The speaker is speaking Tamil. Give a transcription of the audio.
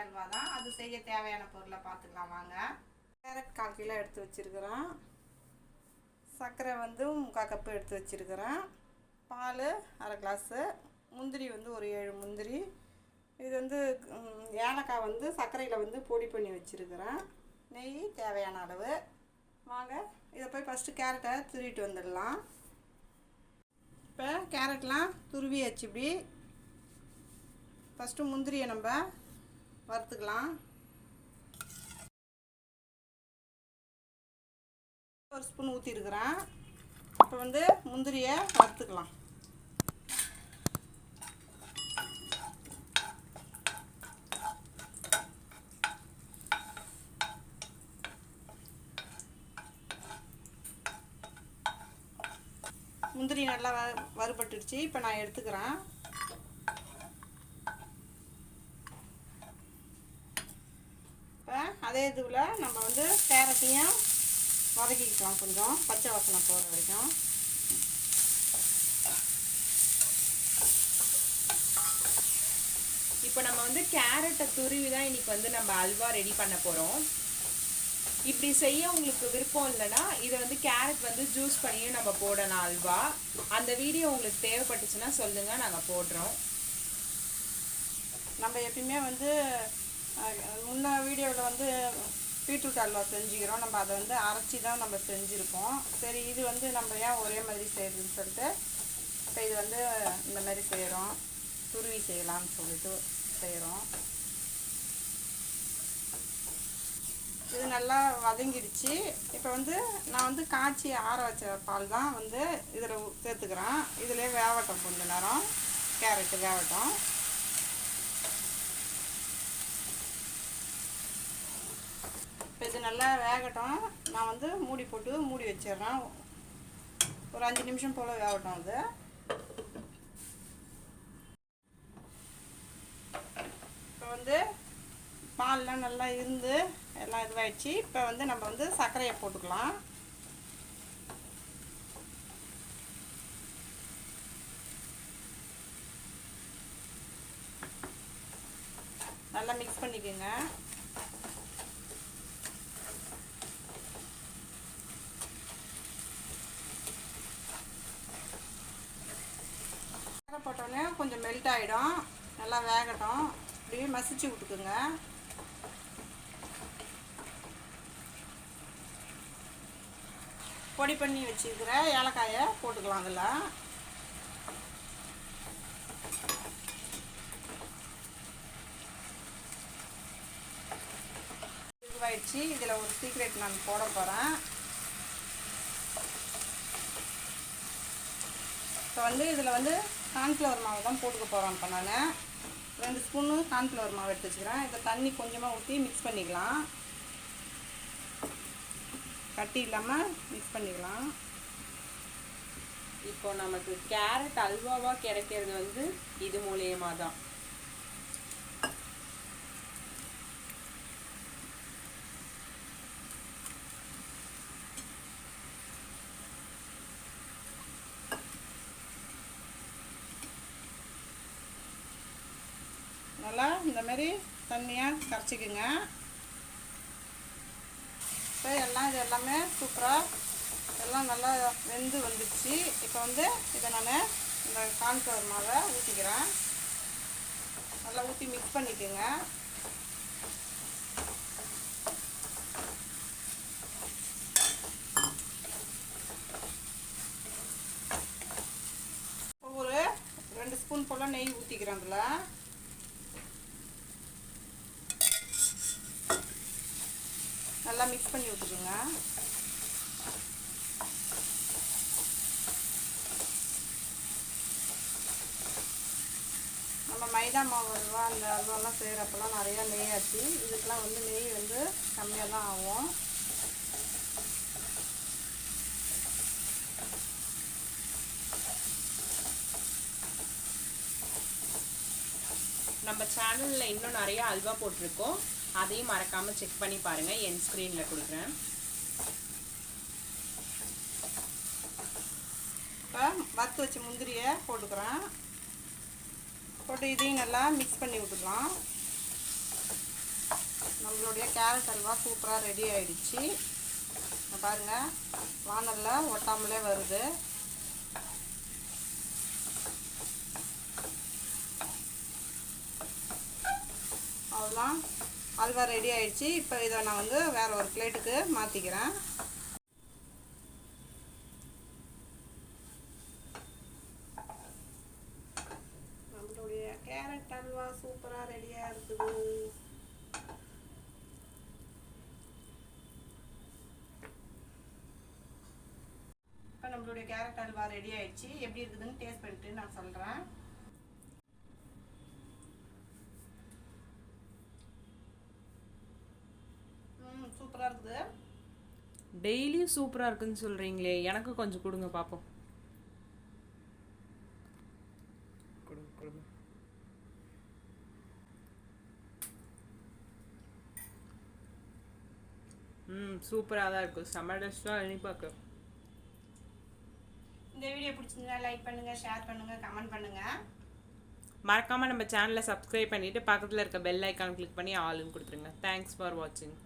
அல்வா தான். அது செய்ய தேவையான பொருளை பார்த்துக்கலாம் வாங்க. கேரட் 1/4 கிலோ எடுத்து வச்சுருக்கிறேன். சர்க்கரை வந்து 3/4 கப்பு எடுத்து வச்சுருக்கிறேன். பால் 1/2 கிளாஸு. முந்திரி வந்து ஒரு 7 முந்திரி. இது வந்து ஏலக்காய் வந்து சர்க்கரையில் வந்து பொடி பண்ணி வச்சுருக்கிறேன். நெய் தேவையான அளவு. வாங்க இதை போய் ஃபஸ்ட்டு கேரட்டை துருவிட்டு வந்துடலாம். இப்போ கேரட்லாம் துருவியாச்சு. இப்படி ஃபஸ்ட்டு முந்திரியை நம்ம வறுத்துக்கலாம். ஒரு ஸ்பூன் ஊற்றிருக்கிறேன். இப்போ வந்து முந்திரியை வறுத்துக்கலாம். முந்திரி நல்லா வறுபட்டுடுச்சு. இப்போ நான் எடுத்துக்கிறேன். இப்போ அதே இதுவில் நம்ம வந்து கேரட்டையும் வதக்கிக்கலாம். கொஞ்சம் பச்சை வாசனை போகிற வரைக்கும். இப்போ நம்ம வந்து கேரட்டை துருவி தான் இன்றைக்கி வந்து நம்ம அல்வா ரெடி பண்ண போகிறோம். இப்படி செய்ய உங்களுக்கு விருப்பம் இல்லைன்னா இதை வந்து கேரட் வந்து ஜூஸ் பண்ணியும் நம்ம போடலாம் அல்வா. அந்த வீடியோ உங்களுக்கு தேவைப்பட்டுச்சுன்னா சொல்லுங்கள், நாங்கள் போடுறோம். நம்ம எப்பயுமே வந்து முன்ன வீடியோவில் வந்து பீட்ரூட் அல்வா செஞ்சுக்கிறோம். நம்ம அதை வந்து அரைச்சி தான் நம்ம செஞ்சுருக்கோம். சரி, இது வந்து நம்ம ஏன் ஒரே மாதிரி செய்யறதுன்னு சொல்லிட்டு இப்போ இது வந்து இந்த மாதிரி செய்கிறோம். துருவி செய்யலாம்னு சொல்லிட்டு செய்கிறோம். இது நல்லா வதங்கிடுச்சு. இப்போ வந்து நான் வந்து காய்ச்சி ஆற வச்ச பால் தான் வந்து இதில் சேர்த்துக்கிறேன். இதிலே வேகட்டும் கொஞ்சம் நேரம். கேரட்டு வேகட்டும். இப்போ இது நல்லா வேகட்டும். நான் வந்து மூடி போட்டு மூடி வச்சிடுறேன். ஒரு 5 நிமிஷம் போல் வேகட்டும். அது இப்போ வந்து பால்லாம் நல்லா இருந்து எல்லாம் இதுவாகிடுச்சு. இப்போ வந்து நம்ம வந்து சர்க்கரையை போட்டுக்கலாம். நல்லா மிக்ஸ் பண்ணிக்கோங்க. சர்க்கரை போட்டோடனே கொஞ்சம் மெல்ட் ஆகிடும். நல்லா வேகட்டும். அப்படியே மசிச்சு விட்டுக்குங்க. பொடி பண்ணி வச்சுக்கிற ஏலக்காயை போட்டுக்கலாம். அதில் இதுவாயிடுச்சு. இதில் ஒரு சீக்ரெட் நான் போட போகிறேன். இப்போ வந்து இதில் வந்து கார்ன்ஃப்ளவர் மாவு தான் போட்டுக்க போகிறேன். இப்போ நான் 2 ஸ்பூனு கார்ன்ஃப்ளவர் மாவு எடுத்து வச்சுக்கிறேன். இதை தண்ணி கொஞ்சமாக ஊற்றி மிக்ஸ் பண்ணிக்கலாம். கட்டி இல்லாமல் மிக்ஸ் பண்ணிக்கலாம். இப்போ நமக்கு கேரட் அல்வாவாக கிடைக்கிறது வந்து இது மூலியமாக தான். நல்லா இந்த மாதிரி தண்ணியாக கரைச்சிக்குங்க. இப்போ எல்லாம் இது எல்லாமே சூப்பராக எல்லாம் நல்லா வெந்து வந்துடுச்சு. இப்போ வந்து இதை நான் இந்த கார்ன்ஃப்ளவர் மாவை ஊற்றிக்கிறேன். நல்லா ஊற்றி மிக்ஸ் பண்ணிக்கோங்க. ஒரு 2 ஸ்பூன் போல் நெய் ஊற்றிக்கிறேன். அதில் நல்லா மிக்ஸ் பண்ணி விட்டுக்குங்க. நம்ம மைதா மாவு அல்வா அந்த அல்வாலாம் செய்கிறப்பெல்லாம் நிறையா நெய் ஆச்சு. இதுக்கெலாம் வந்து நெய் வந்து கம்மியாக தான் ஆகும். நம்ம சேனலில் இன்னும் நிறைய அல்வா போட்டிருக்கோம். அதையும் மறக்காமல் செக் பண்ணி பாருங்கள். என் ஸ்க்ரீனில் கொடுக்குறேன். இப்போ வறுத்து வச்ச முந்திரியை போட்டுக்கிறேன். போட்டு இதையும் நல்லா மிக்ஸ் பண்ணி விட்டுக்கலாம். நம்மளுடைய கேரட் அல்வா சூப்பராக ரெடி ஆகிடுச்சு. பாருங்கள், வானலில் ஒட்டாமலே வருது. அவ்வளோதான், அல்வா ரெடி ஆகிடுச்சு. இப்போ இதை நான் வந்து வேறு ஒரு பிளேட்டுக்கு மாற்றிக்கிறேன். நம்மளுடைய கேரட் அல்வா சூப்பராக ரெடியாக இருக்குது. இப்போ நம்மளுடைய கேரட் அல்வா ரெடி ஆயிடுச்சு. எப்படி இருக்குதுன்னு டேஸ்ட் பண்ணிட்டு நான் சொல்கிறேன். சூப்பராக இருக்குது. டெய்லியும் சூப்பராக இருக்குன்னு சொல்கிறீங்களே, எனக்கு கொஞ்சம் கொடுங்க பார்ப்போம். கொடுங்க. சூப்பராக தான் இருக்கும். செம்ம டேஸ்ட்டாக இனிப்பாக்கு. இந்த வீடியோ பிடிச்சிருந்தா லைக் பண்ணுங்கள், ஷேர் பண்ணுங்கள், கமெண்ட் பண்ணுங்கள். மறக்காமல் நம்ம சேனலை சப்ஸ்கிரைப் பண்ணிவிட்டு பக்கத்தில் இருக்க பெல் ஐக்கான் கிளிக் பண்ணி ஆல்னு கொடுத்துருங்க. தேங்க்ஸ் ஃபார் வாட்சிங்.